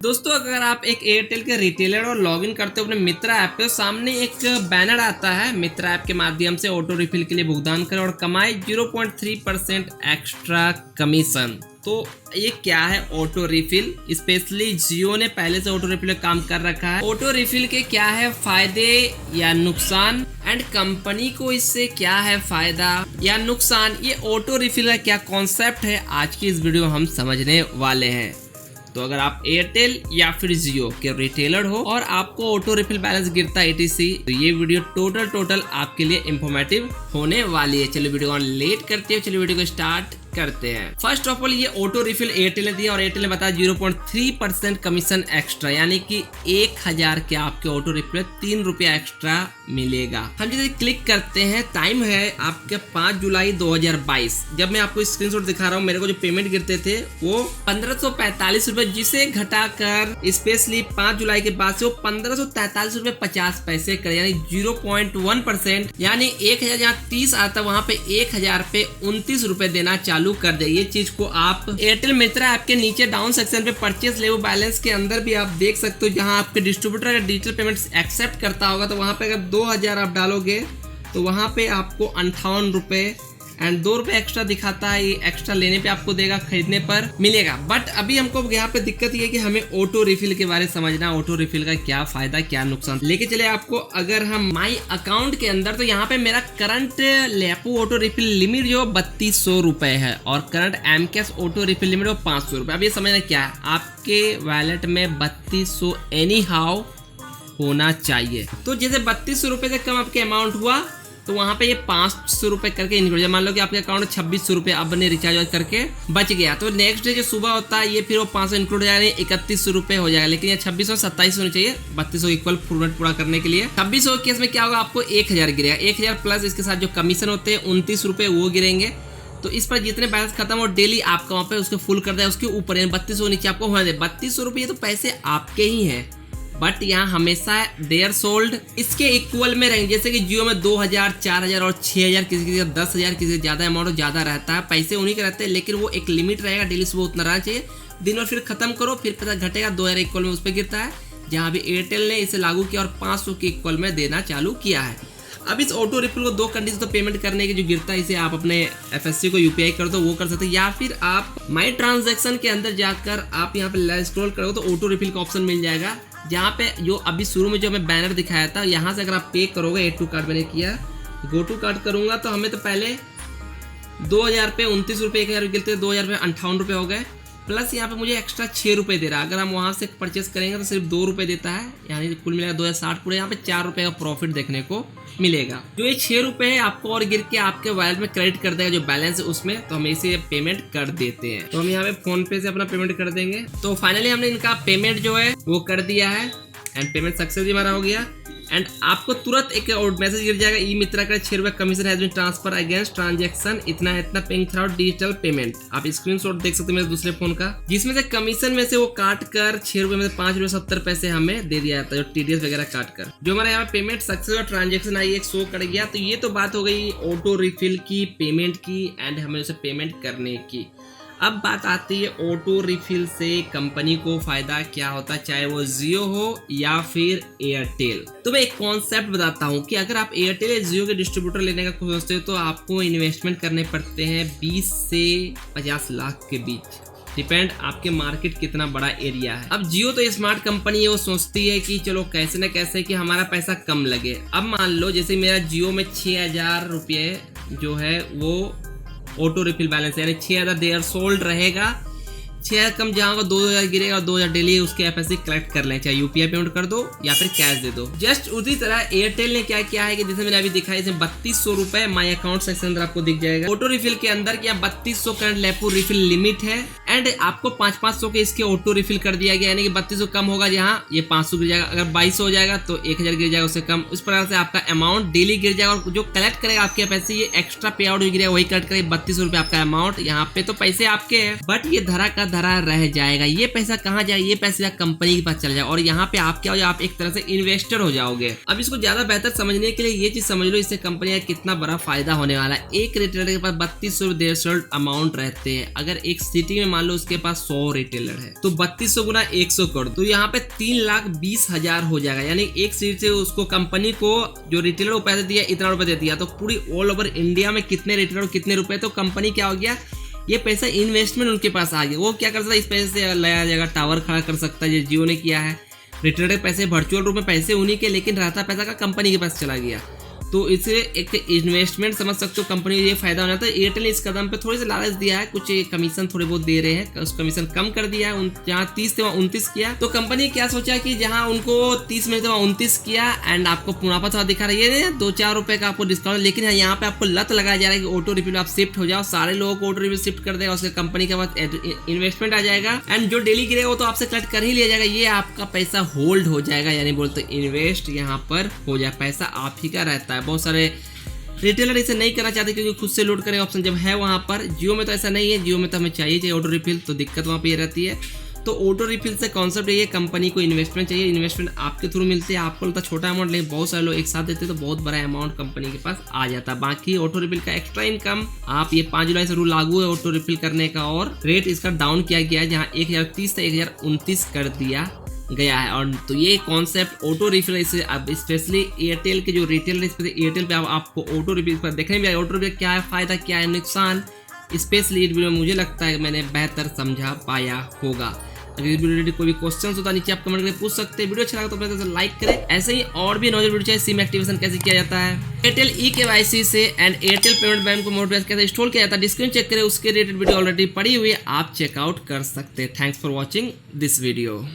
दोस्तों अगर आप एक एयरटेल के रिटेलर और लॉगिन करते हो अपने मित्रा ऐप पे, तो सामने एक बैनर आता है मित्रा ऐप के माध्यम से ऑटो रिफिल के लिए भुगतान करें और कमाए 0.3% एक्स्ट्रा कमीशन। तो ये क्या है ऑटो रिफिल? स्पेशली जियो ने पहले से ऑटो रिफिल काम कर रखा है। ऑटो रिफिल के क्या है फायदे या नुकसान, एंड कंपनी को इससे क्या है फायदा या नुकसान, ये ऑटो रिफिल का क्या कॉन्सेप्ट है, आज की इस वीडियो हम समझने वाले हैं। तो अगर आप एयरटेल या फिर जियो के रिटेलर हो और आपको ऑटो रिफिल बैलेंस गिरता है etc, तो ये वीडियो टोटल आपके लिए इंफॉर्मेटिव होने वाली है। चलो वीडियो को लेट करते हैं, चलो वीडियो को स्टार्ट करते हैं। फर्स्ट ऑफ ऑल ये ऑटो रिफिल एयरटेल ने दिया और एयरटेल ने बताया 0.3% कमीशन एक्स्ट्रा, यानी कि 1000 के आपके ऑटो रिफिल 3 रुपया एक्स्ट्रा मिलेगा। हम जैसे क्लिक करते हैं, टाइम है आपके 5 जुलाई 2022। जब मैं आपको स्क्रीनशॉट दिखा रहा हूँ, मेरे को जो पेमेंट गिरते थे वो 1545 रुपए, जिसे घटाकर स्पेशली 5 जुलाई के बाद से वो 1543 रुपए 50 पैसे करे, यानी 0.1%, यानी 1000 जहाँ 30 आता वहाँ पे 1000 पे 29 रुपए देना चालू कर दे। ये चीज को आप एयरटेल मित्रा ऐप के नीचे डाउन सेक्शन पे परचेस लेवल बैलेंस के अंदर भी आप देख सकते हो, जहां आपके डिस्ट्रीब्यूटर अगर डिजिटल पेमेंट्स एक्सेप्ट करता होगा तो वहां पे अगर 2000 आप डालोगे तो वहां पे आपको 58 रुपए एंड 2 रुपए एक्स्ट्रा दिखाता है। ये एक्स्ट्रा लेने पे आपको देगा, खरीदने पर मिलेगा। बट अभी हमको यहाँ पे दिक्कत ये है कि हमें ऑटो रिफिल के बारे में समझना, ऑटो रिफिल का क्या फायदा क्या नुकसान। लेके चले आपको, अगर हम माई अकाउंट के अंदर, तो यहाँ पे मेरा करंट लेपो ऑटो रिफिल लिमिट जो 3200 रुपए है और current M cash auto refill limit वो 500 रुपए। अब ये समझना क्या है, आपके वैलेट में 3200 एनी हाउ होना चाहिए। तो जैसे 3200 रुपए से कम आपके अमाउंट हुआ तो वहां पे ये 500 रुपए करके इंक्लूड, मान लो कि आपके अकाउंट में 2600 रुपए अब ने रिचार्ज करके बच गया, तो नेक्स्ट डे जो सुबह होता है ये फिर वो 500 इंक्लूड हो जाएगा, 3100 रुपए हो जाएगा। लेकिन ये 2600 2700 होनी चाहिए 3200 इक्वल फॉर्मेट पूरा करने के लिए। 2600 केस में क्या होगा, आपको 1000 गिरेगा, 1000 प्लस इसके साथ जो कमीशन होते हैं 29 रुपए वो गिरेंगे। तो इस पर जितने बैलेंस खत्म हो डेली आपका वहाँ पे उसको फुल कर दे, उसके ऊपर 3200 नीचे आपको होने दे। 3200 रुपये तो पैसे आपके ही हैं, बट यहाँ हमेशा देयर सोल्ड इसके इक्वल में रहेंगे। जैसे कि जियो में 2000 4000 और 6000, किसी का 10,000, किसी का ज्यादा अमाउंट ज्यादा रहता है, पैसे उन्हीं के रहते हैं, लेकिन वो एक लिमिट रहेगा, डेली सुबह उतना रहना चाहिए। दिन भर फिर खत्म करो, फिर पैसा घटेगा, 2000 इक्वल में उस पर गिरता है। जहाँ भी एयरटेल ने इसे लागू किया और 500 के इक्वल में देना चालू किया है। अब इस ऑटो रिफिल को 2 कंडीशन तो पेमेंट करने के जो गिरता है, इसे आप अपने एफएससी को यूपीआई कर दो, वो कर सकते हैं, या फिर आप माई ट्रांजैक्शन के अंदर जाकर आप यहाँ पे स्क्रॉल करोगे तो ऑटो रिफिल का ऑप्शन मिल जाएगा, जहाँ पे जो अभी शुरू में जो हमें बैनर दिखाया था, यहाँ से अगर आप पे करोगे, एड टू कार्ड मैंने किया, गो टू कार्ड करूंगा तो हमें तो पहले 2000 पे 29 रुपये 1000 गिरते, 2000 पे 58 रुपये हो गए, प्लस यहाँ पे मुझे एक्स्ट्रा 6 रुपये दे रहा है। अगर हम वहाँ से परचेस करेंगे तो सिर्फ 2 रुपये देता है, यानी कुल मिलेगा 2060 पूरे। यहाँ पे 4 रुपये का प्रॉफिट देखने को मिलेगा। जो ये 6 रुपये है आपको और गिर के आपके वॉलेट में क्रेडिट कर देगा जो बैलेंस है उसमें, तो हम इसे पेमेंट कर देते हैं। तो हम यहाँ पे फोन पे से अपना पेमेंट कर देंगे। तो फाइनली हमने इनका पेमेंट जो है वो कर दिया है एंड पेमेंट सक्सेस भी हमारा हो गया। एंड आपको तुरंत एक मैसेज गिर जाएगा, ई मित्रा का 6 रुपये commission has been transferred against transaction इतना पेइंग थ्रू डिजिटल पेमेंट। आप स्क्रीनशॉट देख सकते हैं मेरे दूसरे फोन का, जिसमें से कमीशन में से वो काट कर 6 रुपये में से 5 रुपये 70 पैसे हमें दे दिया जाता है, जो टीडीएस वगैरह काट कर। जो हमारे यहाँ पेमेंट सक्सेस और ट्रांजेक्शन आई एक शो कर गया। तो ये तो बात हो गई ऑटो रिफिल की, पेमेंट की एंड हमें उसे पेमेंट करने की। अब बात आती है ऑटो रिफिल से कंपनी को फायदा क्या होता है, चाहे वो जियो हो या फिर एयरटेल। तो मैं एक कॉन्सेप्ट बताता हूँ कि अगर आप एयरटेल या जियो के डिस्ट्रीब्यूटर लेने का सोचते हो तो आपको इन्वेस्टमेंट करने पड़ते हैं 20 से 50 लाख के बीच, डिपेंड आपके मार्केट कितना बड़ा एरिया है। अब जियो तो स्मार्ट कंपनी है, वो सोचती है कि चलो कैसे न कैसे कि हमारा पैसा कम लगे। अब मान लो जैसे मेरा जियो में 6000 रुपये जो है वो ऑटो रिफिल बैलेंस, यानी 6000 देयर सोल्ड रहेगा, 6000 कम जहाँ 2000 गिरेगा और 2000 डेली उसके एफएससी कलेक्ट कर लें, चाहे यूपीआई पेमेंट कर दो या फिर कैश दे दो। जस्ट उसी तरह एयरटेल ने क्या किया है कि जैसे मैंने अभी दिखाया, इसमें 3200 रुपए माई अकाउंट सेक्शन अंदर आपको दिख जाएगा। ऑटो रिफिल के अंदर क्या 3200 करंट लेपो रिफिल लिमिट है एंड आपको 500 के इसके ऑटो रिफिल कर दिया गया, यानी कि 3200 कम होगा जहाँ ये 500 गिर जाएगा, अगर 2200 हो जाएगा तो 1000 गिर जाएगा उससे कम। उस प्रकार से आपका अमाउंट डेली गिर जाएगा और जो कलेक्ट करेगा आपके एफएससी ये एक्स्ट्रा पे आउट गिरेगा, वही कलेक्ट करेगा 3200 रुपए आपका अमाउंट। यहाँ पे तो पैसे आपके हैं, बट ये धरा का धरा रह जाएगा। ये पैसा कहाँ जाएगा? ये पैसा कंपनी के पास चला जाएगा और यहाँ पे आप क्या हो जाए, आप एक तरह से इन्वेस्टर हो जाओगे। अब इसको ज्यादा बेहतर समझने के लिए ये चीज समझ लो, इससे कंपनी का कितना बड़ा फायदा होने वाला है। एक रिटेलर के पास 3200 अमाउंट रहते हैं। अगर एक सिटी में मान लो उसके पास 100 रिटेलर है तो 3200 गुना 100 कर दो, तो यहाँ पे 3,20,000 हो जाएगा। यानी एक सिटी से उसको कंपनी को जो रिटेलर को पैसे दिया इतना रुपए दे दिया, तो पूरी ऑल ओवर इंडिया में कितने रिटेलर कितने रुपए, तो कंपनी क्या हो गया, ये पैसा इन्वेस्टमेंट उनके पास आ गया। वो क्या कर सकता है, इस पैसे से नया जगह टावर खड़ा कर सकता है, जो जियो ने किया है। रिटेलर के पैसे वर्चुअल रूप में पैसे उन्हीं के, लेकिन रहता पैसा का कंपनी के पास चला गया। तो इसे एक इन्वेस्टमेंट समझ सकते हो, कंपनी को ये फायदा होना था। एयरटेल ने इस कदम पे थोड़ी सी लालच दिया है, कुछ कमीशन थोड़े बहुत दे रहे हैं, उस कमीशन कम कर दिया है। जहाँ 30 थे वहाँ 29 किया। तो कंपनी क्या सोचा कि जहाँ उनको 30 मिलते वहाँ 29 किया एंड आपको मुनाफा थोड़ा दिखा रही है, 2-4 रुपए का आपको डिस्काउंट। लेकिन यहाँ पे आपको लत लगाया जा रहा है कि ऑटो रिफिल आप शिफ्ट हो जाओ, सारे लोगों को ऑटो रिफिल शिफ्ट कर देगा, उसके कंपनी के बाद इन्वेस्टमेंट आ जाएगा एंड जो डेली गिरेगा वो तो आपसे कलेक्ट कर ही लिया जाएगा। ये आपका पैसा होल्ड हो जाएगा, यानी बोलते इन्वेस्ट यहाँ पर हो जाए, पैसा आप ही का रहता है। बहुत सारे रिटेलर इसे नहीं करना चाहते क्योंकि खुद से लोड करें ऑप्शन जब है वहाँ पर। जियो में तो ऐसा नहीं है, जियो में तो हमें चाहिए ऑटो रिफिल, तो दिक्कत वहाँ पे ये रहती है। तो ऑटो रिफिल से कॉन्सेप्ट ये, कंपनी को इन्वेस्टमेंट चाहिए, इन्वेस्टमेंट आपके थ्रू मिलती है। आपको लगता है छोटा अमाउंट, लेकिन बहुत सारे लोग एक साथ देते हैं तो बहुत बड़ा अमाउंट कंपनी के पास आ जाता है। बाकी ऑटो रिफिल का एक्स्ट्रा इनकम आप, ये 5 जुलाई से रूल लागू है ऑटो रिफिल करने का और रेट इसका डाउन किया गया है, जहाँ 1030 से 1029 कर दिया गया है। और तो ये कॉन्सेप्ट ऑटो रिफिल, इसे अब स्पेशली एयरटेल के जो रिटेलर, एयरटेल पे आपको ऑटो रिफिल पर देखने में ऑटो रिफिल क्या है फायदा, क्या है नुकसान, स्पेशली इस वीडियो में मुझे लगता है मैंने बेहतर समझा पाया होगा। अगर इस वीडियो रिलेटेड कोई भी क्वेश्चन होता है नीचे आप कमेंट करके पूछ सकते हैं। वीडियो अच्छा लगा तो अपने लाइक करें। ऐसे ही और भी नॉलेज वीडियो चाहिए, सिम एक्टिवेशन कैसे किया जाता है, एयरटेल eKYC से एंड एयरटेल पेमेंट बैंक को मोबाइल कैसे इंस्टॉल किया जाता है, डिस्क्रिप्शन चेक करें, उसके रिलेटेड वीडियो ऑलरेडी पड़ी हुई है, आप चेकआउट कर सकते हैं। Thanks for watching this video.